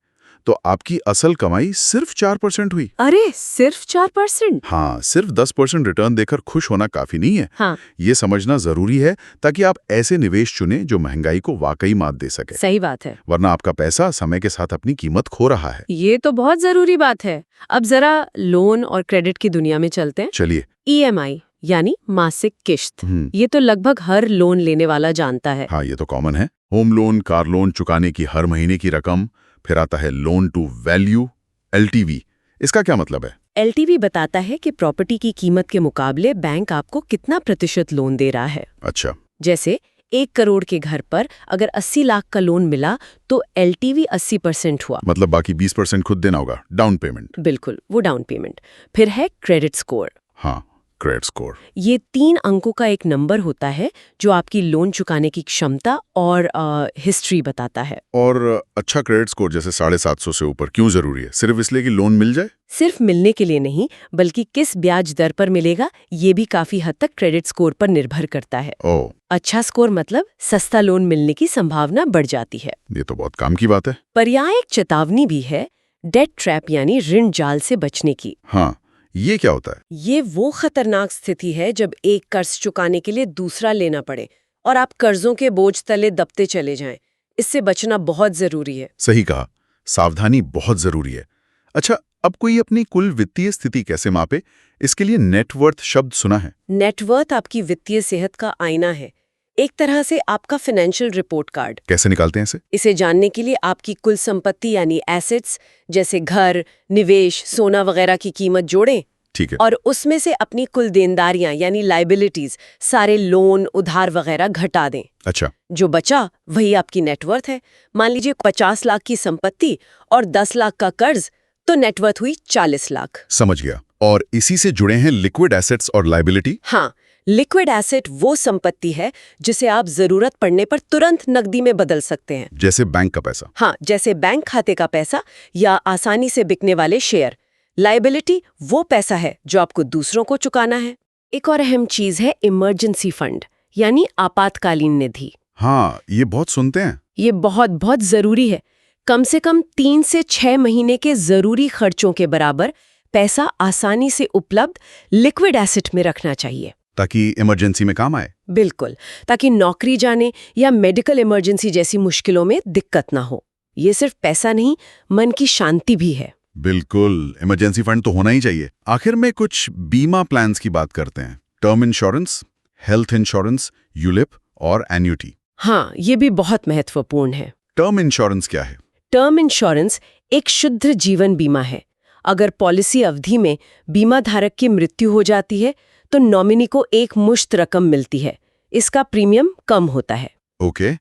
तो आपकी असल कमाई सिर्फ 4% हुई। अरे, सिर्फ 4%? हाँ, सिर्फ 10% रिटर्न देकर खुश होना काफी नहीं है। हाँ। ये समझना जरूरी है ताकि आप ऐसे निवेश चुनें जो महंगाई को वाकई मात दे सके। सही बात है। वरना आपका पैसा समय के साथ अपनी कीमत खो रहा है। ये तो बहुत जरूरी बात है। अब जरा लोन और क्रेडिट की दुनिया में चलते हैं। चलिए। ईएमआई यानी मासिक किश्त, ये तो लगभग हर लोन लेने वाला जानता है। हाँ, ये तो कॉमन है। होम लोन, कार लोन चुकाने की हर महीने की रकम, फिर आता है लोन टू वैल्यू, एलटीवी। इसका क्या मतलब है? एलटीवी बताता है कि प्रॉपर्टी की कीमत के मुकाबले बैंक आपको कितना प्रतिशत लोन दे रहा है। अच्छा। जैसे 1 करोड़ के घर पर अगर 80 लाख का लोन मिला तो एलटीवी 80% हुआ। मतलब बाकी 20% खुद देना होगा, डाउन पेमेंट। बिल्कुल, वो डाउन पेमेंट। फिर है क्रेडिट स्कोर। हाँ, क्रेडिट स्कोर। ये 3 अंकों का एक नंबर होता है जो आपकी लोन चुकाने की क्षमता और हिस्ट्री बताता है। और अच्छा क्रेडिट स्कोर जैसे 750 से ऊपर क्यों जरूरी है? सिर्फ इसलिए कि लोन मिल जाए? सिर्फ मिलने के लिए नहीं, बल्कि किस ब्याज दर पर मिलेगा ये भी काफी हद तक क्रेडिट स्कोर पर निर्भर करता है। ओह। अच्छा स्कोर मतलब सस्ता लोन मिलने की संभावना बढ़ जाती है। ये तो बहुत काम की बात है। पर यहाँ एक चेतावनी भी है, डेट ट्रैप यानी ऋण जाल से बचने की। हाँ, ये क्या होता है? ये वो खतरनाक स्थिति है जब एक कर्ज चुकाने के लिए दूसरा लेना पड़े और आप कर्जों के बोझ तले दबते चले जाएं। इससे बचना बहुत जरूरी है। सही कहा, सावधानी बहुत जरूरी है। अच्छा, अब कोई अपनी कुल वित्तीय स्थिति कैसे मापे? इसके लिए नेटवर्थ शब्द सुना है। नेटवर्थ आपकी वित्तीय सेहत का आईना है, एक तरह से आपका फाइनेंशियल रिपोर्ट कार्ड। कैसे निकालते हैं इसे? इसे जानने के लिए आपकी कुल संपत्ति यानी एसेट्स जैसे घर, निवेश, सोना वगैरह की कीमत जोड़ें। ठीक है। और उसमें से अपनी कुल देनदारियां यानी लाइबिलिटीज, सारे लोन, उधार वगैरह घटा दें। अच्छा। जो बचा वही आपकी नेटवर्थ है। मान लीजिए 50 लाख की संपत्ति और 10 लाख का कर्ज, तो नेटवर्थ हुई 40 लाख। समझ गया। और इसी से जुड़े हैं लिक्विड एसेट्स और लाइबिलिटी। हाँ, लिक्विड एसेट वो संपत्ति है जिसे आप जरूरत पड़ने पर तुरंत नकदी में बदल सकते हैं। जैसे बैंक का पैसा। हाँ, जैसे बैंक खाते का पैसा या आसानी से बिकने वाले शेयर। लाइबिलिटी वो पैसा है जो आपको दूसरों को चुकाना है। एक और अहम चीज है इमरजेंसी फंड यानी आपातकालीन निधि। हाँ, ये बहुत सुनते हैं। ये बहुत बहुत जरूरी है। कम से कम 3 से 6 महीने के जरूरी खर्चों के बराबर पैसा आसानी से उपलब्ध लिक्विड एसेट में रखना चाहिए, ताकि इमरजेंसी में काम आए। बिल्कुल, ताकि नौकरी जाने या मेडिकल इमरजेंसी जैसी मुश्किलों में दिक्कत ना हो। ये सिर्फ पैसा नहीं, मन की शांति भी है। बिल्कुल, इमरजेंसी फंड तो होना ही चाहिए। आखिर में कुछ बीमा प्लान्स की बात करते हैं। Term insurance, health insurance, ULIP और एन्युटी। हाँ, ये भी बहुत महत्वपूर्ण है। टर्म इंश्योरेंस क्या है? टर्म इंश्योरेंस एक शुद्ध जीवन बीमा है। अगर पॉलिसी अवधि में बीमा धारक की मृत्यु हो जाती है तो नॉमिनी को एक मुश्त रकम मिलती है। इसका प्रीमियम कम होता है। ओके।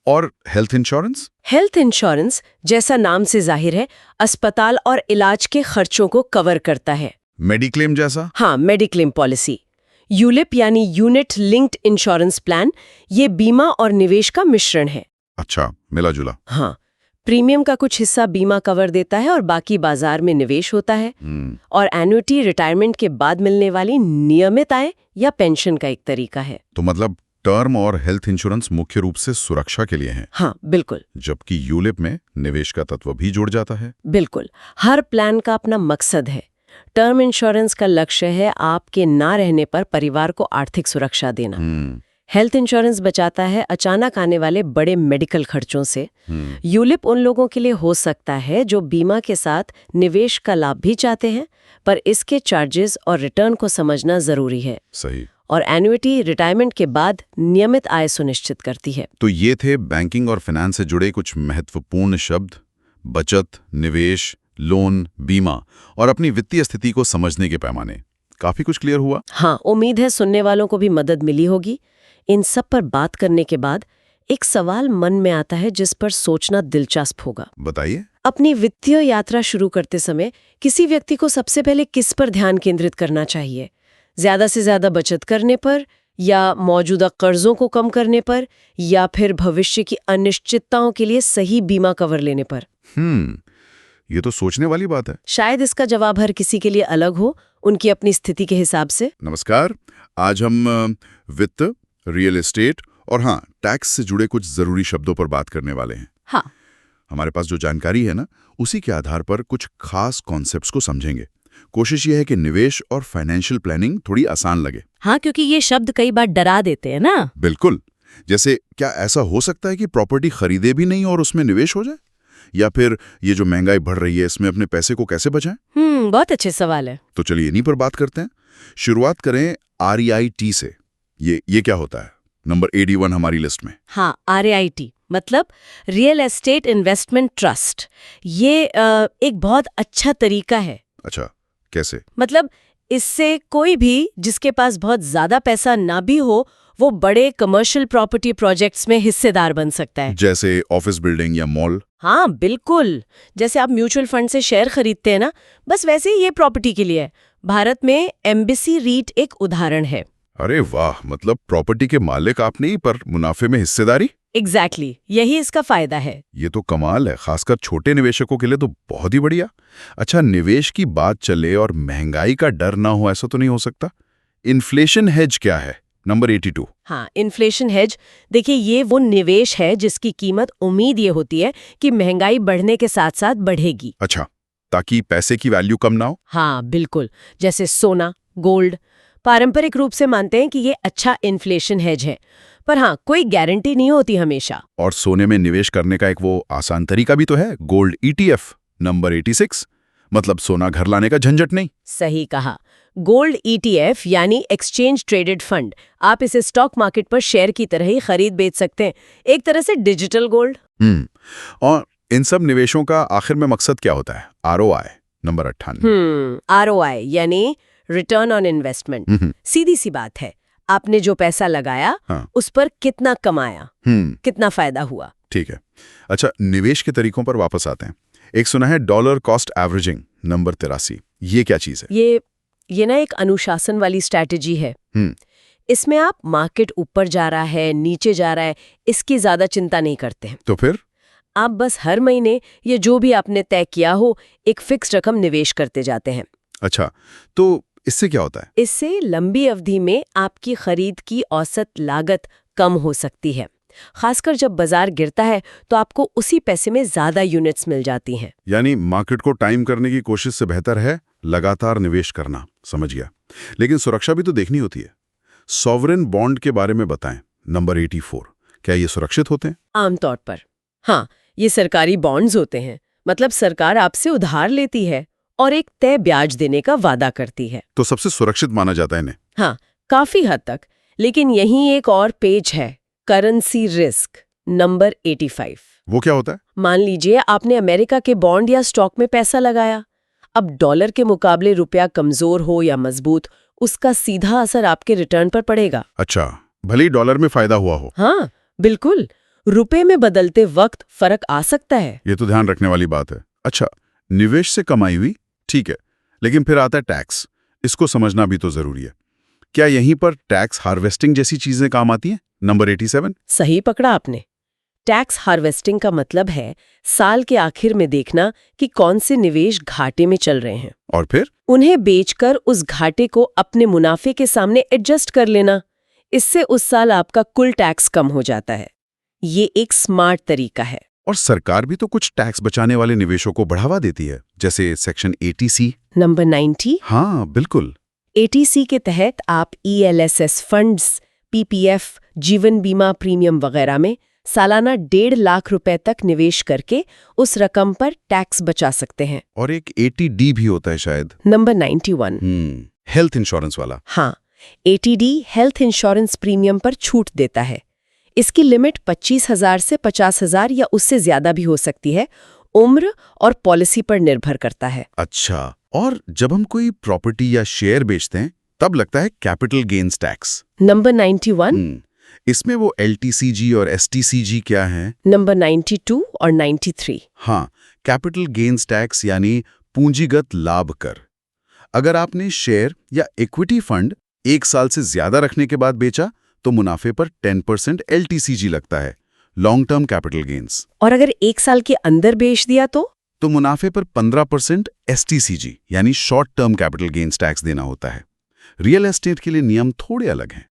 और हेल्थ इंश्योरेंस? हेल्थ इंश्योरेंस, जैसा नाम से जाहिर है, अस्पताल और इलाज के खर्चों को कवर करता है। मेडिक्लेम जैसा? हाँ, मेडिक्लेम पॉलिसी। यूलिप यानी यूनिट लिंक्ड इंश्योरेंस प्लान, ये बीमा और निवेश का मिश्रण है। अच्छा, मिला जुला। हाँ, प्रीमियम का कुछ हिस्सा बीमा कवर देता है और बाकी बाजार में निवेश होता है। और एन्युटी रिटायरमेंट के बाद मिलने वाली नियमित आय या पेंशन का एक तरीका है। तो मतलब टर्म और हेल्थ इंश्योरेंस मुख्य रूप से सुरक्षा के लिए हैं। हाँ, बिल्कुल। जबकि यूलिप में निवेश का तत्व भी जुड़ जाता है। बिल्कुल, हर प्लान का अपना मकसद है। टर्म इंश्योरेंस का लक्ष्य है आपके ना रहने पर परिवार को आर्थिक सुरक्षा देना। हेल्थ इंश्योरेंस बचाता है अचानक आने वाले बड़े मेडिकल खर्चों से। यूलिप उन लोगों के लिए हो सकता है जो बीमा के साथ निवेश का लाभ भी चाहते हैं, पर इसके चार्जेस और रिटर्न को समझना जरूरी है। सही। और एन्युटी रिटायरमेंट के बाद नियमित आय सुनिश्चित करती है। तो ये थे बैंकिंग और फाइनेंस से जुड़े कुछ महत्वपूर्ण शब्द। बचत, निवेश, लोन, बीमा और अपनी वित्तीय स्थिति को समझने के पैमाने। काफी कुछ क्लियर हुआ। हाँ, उम्मीद है सुनने वालों को भी मदद मिली होगी। इन सब पर बात करने के बाद एक सवाल मन में आता है जिस पर सोचना दिलचस्प होगा। बताइए। अपनी वित्तीय यात्रा शुरू करते समय किसी व्यक्ति को सबसे पहले किस पर ध्यान केंद्रित करना चाहिए? ज्यादा से ज्यादा बचत करने पर, या मौजूदा कर्जों को कम करने पर, या फिर भविष्य की अनिश्चितताओं के लिए सही बीमा कवर लेने पर? ये तो सोचने वाली बात है। शायद इसका जवाब हर किसी के लिए अलग हो, उनकी अपनी स्थिति के हिसाब से। नमस्कार, आज हम वित्त, रियल एस्टेट और हाँ, टैक्स से जुड़े कुछ जरूरी शब्दों पर बात करने वाले हैं। हाँ, हमारे पास जो जानकारी है ना, उसी के आधार पर कुछ खास कॉन्सेप्ट्स को समझेंगे। कोशिश ये है कि निवेश और फाइनेंशियल प्लानिंग थोड़ी आसान लगे। हाँ, क्योंकि ये शब्द कई बार डरा देते हैं ना। बिल्कुल। जैसे क्या ऐसा हो सकता है कि प्रॉपर्टी खरीदे भी नहीं और उसमें निवेश हो जाए? या फिर ये जो महंगाई बढ़ रही है, इसमें अपने पैसे को कैसे बचाएं? बहुत अच्छे सवाल है। तो चलिए इन्हीं पर बात करते हैं। शुरुआत करें REIT से। ये क्या होता है? नंबर 81 हमारी लिस्ट में। हाँ, REIT मतलब रियल एस्टेट इन्वेस्टमेंट ट्रस्ट। ये एक बहुत अच्छा तरीका है। अच्छा, कैसे? मतलब इससे कोई भी जिसके पास बहुत ज्यादा पैसा ना भी हो, वो बड़े कमर्शियल प्रॉपर्टी प्रोजेक्ट्स में हिस्सेदार बन सकता है। जैसे ऑफिस बिल्डिंग या मॉल? हाँ, बिल्कुल। जैसे आप म्यूचुअल फंड से शेयर खरीदते हैं ना, बस वैसे ही ये प्रॉपर्टी के लिए है। भारत में एम्बेसी रीट एक उदाहरण है। अरे वाह, मतलब प्रॉपर्टी के मालिक आप नहीं, पर मुनाफे में हिस्सेदारी। एग्जैक्टली, यही इसका फायदा है। ये तो कमाल है, खासकर छोटे निवेशकों के लिए तो बहुत ही बढ़िया। अच्छा, निवेश की बात चले और महंगाई का डर ना हो, ऐसा तो नहीं हो सकता? इन्फ्लेशन हेज क्या है? नंबर 82। हाँ, इन्फ्लेशन हेज, देखिए ये वो निवेश है जिसकी कीमत उम्मीद ये होती है कि महंगाई बढ़ने के साथ साथ बढ़ेगी। अच्छा, ताकि पैसे की वैल्यू कम ना हो? हाँ, बिल्कुल। जैसे सोना, गोल्ड पारंपरिक रूप से मानते हैं कि ये अच्छा इन्फ्लेशन हेज है, पर हाँ, कोई गारंटी नहीं होती हमेशा। और सोने में निवेश करने का एक वो आसान तरीका भी तो है, गोल्ड ETF। नंबर 86, मतलब सोना घर लाने का झंझट नहीं। सही कहा। गोल्ड ETF यानी एक्सचेंज ट्रेडेड फंड। आप इसे स्टॉक मार्केट पर शेयर की तरह ही खरीद बेच सकते हैं, एक तरह से डिजिटल गोल्ड। और इन सब निवेशों का आखिर में मकसद क्या होता है? ROI। नंबर 98। ROI यानी रिटर्न ऑन इन्वेस्टमेंट। सीधी सी बात है, आपने जो पैसा लगाया, हाँ। उस पर कितना कमाया, कितना फायदा हुआ। ठीक है। अच्छा, निवेश के तरीकों पर वापस आते हैं। एक सुना है डॉलर कॉस्ट एवरेजिंग। नंबर 83। ये क्या चीज है? ये ना एक अनुशासन वाली स्ट्रैटेजी है। इसमें आप मार्केट ऊपर जा रहा है, नीचे जा रहा है, इसकी ज्यादा चिंता नहीं करते हैं। तो फिर आप बस हर महीने ये जो भी आपने तय किया हो, एक फिक्स रकम निवेश करते जाते हैं। अच्छा, तो इससे क्या होता है? इससे लंबी अवधि में आपकी खरीद की औसत लागत कम हो सकती है। खासकर जब बाजार गिरता है तो आपको उसी पैसे में ज्यादा यूनिट्स मिल जाती हैं। यानी मार्केट को टाइम करने की कोशिश से बेहतर है लगातार निवेश करना। समझ गया। लेकिन सुरक्षा भी तो देखनी होती है। सॉवरेन बॉन्ड के बारे में बताएं। नंबर 84। क्या ये सुरक्षित होते हैं? आमतौर पर हाँ, ये सरकारी बॉन्ड्स होते हैं। मतलब सरकार आपसे उधार लेती है और एक तय ब्याज देने का वादा करती है। तो सबसे सुरक्षित माना जाता है इन्हें। हाँ, काफी हद तक। लेकिन यहीं एक और पेज है, करेंसी रिस्क, नंबर 85। वो क्या होता है? मान लीजिए आपने अमेरिका के बॉन्ड या स्टॉक में पैसा लगाया। अब डॉलर के मुकाबले रुपया कमजोर हो या मजबूत, उसका सीधा असर आपके रिटर्न पर पड़ेगा। अच्छा, भले ही डॉलर में फायदा हुआ हो। हाँ, बिल्कुल। रुपए में बदलते वक्त फर्क आ सकता है। ये तो ध्यान रखने वाली बात है। अच्छा, निवेश से कमाई हुई, ठीक है, लेकिन फिर आता है टैक्स। इसको समझना भी तो जरूरी है। क्या यहीं पर टैक्स हार्वेस्टिंग जैसी चीजें काम आती हैं? नंबर 87। सही पकड़ा आपने। टैक्स हार्वेस्टिंग का मतलब है साल के आखिर में देखना कि कौन से निवेश घाटे में चल रहे हैं और फिर उन्हें बेचकर उस घाटे को अपने मुनाफे के सामने एडजस्ट कर लेना। इससे उस साल आपका कुल टैक्स कम हो जाता है। ये एक स्मार्ट तरीका है। और सरकार भी तो कुछ टैक्स बचाने वाले निवेशों को बढ़ावा देती है, जैसे सेक्शन 80C। नंबर 90। हाँ, बिल्कुल। 80C के तहत आप ELSS फंड्स, PPF, जीवन बीमा प्रीमियम वगैरह में सालाना 1.5 लाख रुपए तक निवेश करके उस रकम पर टैक्स बचा सकते हैं। और एक 80D भी होता है शायद। नंबर 91। हेल्थ इंश्योरेंस वाला। हाँ, 80D हेल्थ इंश्योरेंस प्रीमियम पर छूट देता है। इसकी लिमिट 25,000 से 50,000 या उससे ज्यादा भी हो सकती है। उम्र और पॉलिसी पर निर्भर करता है। अच्छा, और जब हम कोई प्रॉपर्टी या शेयर बेचते हैं तब लगता है कैपिटल गेन्स टैक्स। नंबर 91। इसमें वो LTCG और STCG क्या है? नंबर 92 और 93। हाँ, कैपिटल गेन्स टैक्स यानी पूंजीगत लाभ कर। अगर आपने शेयर या इक्विटी फंड 1 साल से ज्यादा रखने के बाद बेचा तो मुनाफे पर 10% LTCG लगता है, लॉन्ग टर्म कैपिटल गेन्स। और अगर 1 साल के अंदर बेच दिया तो मुनाफे पर 15% STCG यानी short term capital gains tax देना होता है। रियल एस्टेट के लिए नियम थोड़े अलग हैं।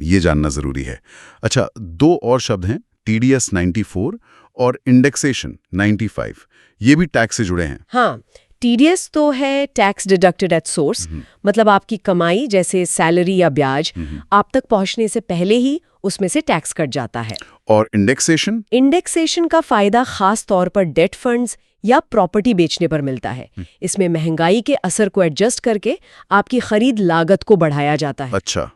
ये जानना जरूरी है। अच्छा, 2 और शब्द हैं, TDS 94 और इंडेक्सेशन 95। ये भी टैक्स से जुड़े हैं। हाँ, TDS तो है टैक्स डिडक्टेड एट सोर्स, मतलब आपकी कमाई जैसे सैलरी या ब्याज आप तक पहुंचने से पहले ही उसमें से टैक्स कट जाता है। और इंडेक्सेशन का फायदा खास तौर पर डेट फंड्स या प्रॉपर्टी बेचने पर मिलता है। इसमें महंगाई के असर को एडजस्ट करके आपकी खरीद लागत को बढ़ाया जाता है। अच्छा,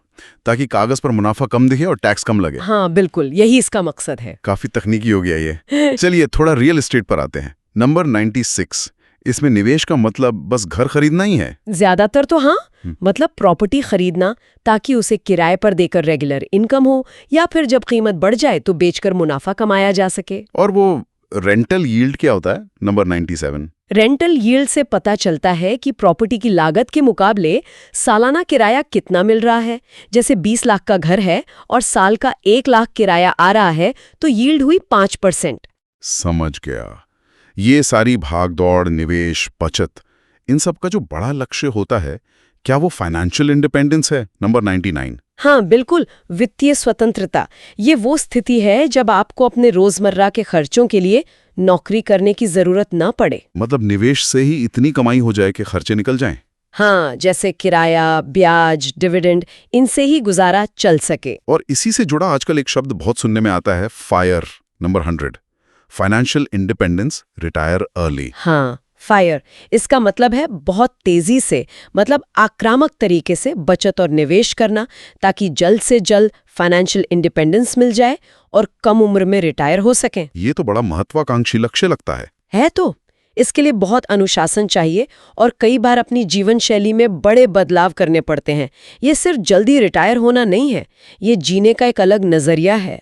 ताकि कागज पर मुनाफा कम दिखे और टैक्स कम लगे। हाँ, बिल्कुल, यही इसका मकसद है। काफी तकनीकी हो गया ये। चलिए थोड़ा रियल एस्टेट पर आते हैं। नंबर 96। इसमें निवेश का मतलब बस घर खरीदना ही है? ज्यादातर तो हाँ, मतलब प्रॉपर्टी खरीदना ताकि उसे किराए पर देकर रेगुलर इनकम हो, या फिर जब कीमत बढ़ जाए तो बेचकर मुनाफा कमाया जा सके। और वो रेंटल यील्ड क्या होता है? नंबर 97। रेंटल यील्ड से पता चलता है कि प्रॉपर्टी की लागत के मुकाबले सालाना किराया कितना मिल रहा है। जैसे 20 लाख का घर है और साल का 1 लाख किराया आ रहा है तो यील्ड हुई 5%। समझ गया। ये सारी भाग दौड़, निवेश, बचत, इन सब का जो बड़ा लक्ष्य होता है, क्या वो फाइनेंशियल इंडिपेंडेंस है? नंबर 99। हाँ, बिल्कुल, वित्तीय स्वतंत्रता। ये वो स्थिति है जब आपको अपने रोजमर्रा के खर्चों के लिए नौकरी करने की जरूरत ना पड़े। मतलब निवेश से ही इतनी कमाई हो जाए कि खर्चे निकल जाएं। हाँ, जैसे किराया, ब्याज, डिविडेंड, इनसे ही गुजारा चल सके। और इसी से जुड़ा आजकल एक शब्द बहुत सुनने में आता है, fire. Number 100। Financial independence, retire early. हाँ, फायर, इसका मतलब है बहुत तेजी से, मतलब आक्रामक तरीके से बचत और निवेश करना ताकि जल्द से जल्द फाइनेंशियल इंडिपेंडेंस मिल जाए और कम उम्र में रिटायर हो सकें। ये तो बड़ा महत्वाकांक्षी लक्ष्य लगता है तो इसके लिए बहुत अनुशासन चाहिए और कई बार अपनी जीवन शैली में बड़े बदलाव करने पड़ते हैं। ये सिर्फ जल्दी रिटायर होना नहीं है, ये जीने का एक अलग नजरिया है।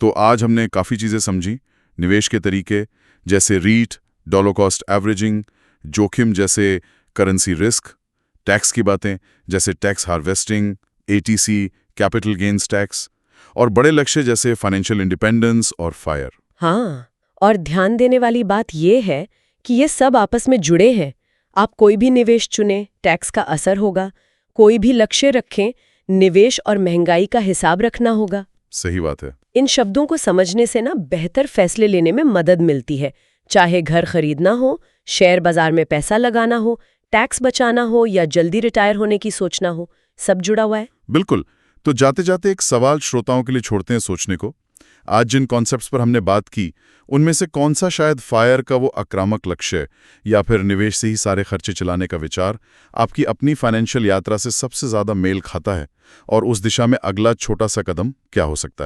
तो आज हमने काफी चीजें समझी। निवेश के तरीके जैसे रीट, डॉलर कॉस्ट एवरेजिंग, जोखिम जैसे करेंसी रिस्क, टैक्स की बातें जैसे tax harvesting, ATC, capital gains tax, और बड़े लक्ष्य जैसे फाइनेंशियल इंडिपेंडेंस और फायर। हाँ, और ध्यान देने वाली बात यह है कि ये सब आपस में जुड़े हैं। आप कोई भी निवेश चुनें, टैक्स का असर होगा। कोई भी लक्ष्य रखें, निवेश और महंगाई का हिसाब रखना होगा। सही बात है। इन शब्दों को समझने से ना बेहतर फैसले लेने में मदद मिलती है। चाहे घर खरीदना हो, शेयर बाजार में पैसा लगाना हो, टैक्स बचाना हो या जल्दी रिटायर होने की सोचना हो, सब जुड़ा हुआ है। बिल्कुल। तो जाते जाते एक सवाल श्रोताओं के लिए छोड़ते हैं सोचने को। आज जिन कॉन्सेप्ट्स पर हमने बात की उनमें से कौन सा शायद फायर का वो आक्रामक लक्ष्य या फिर निवेश से ही सारे खर्चे चलाने का विचार आपकी अपनी फाइनेंशियल यात्रा से सबसे ज्यादा मेल खाता है, और उस दिशा में अगला छोटा सा कदम क्या हो सकता है?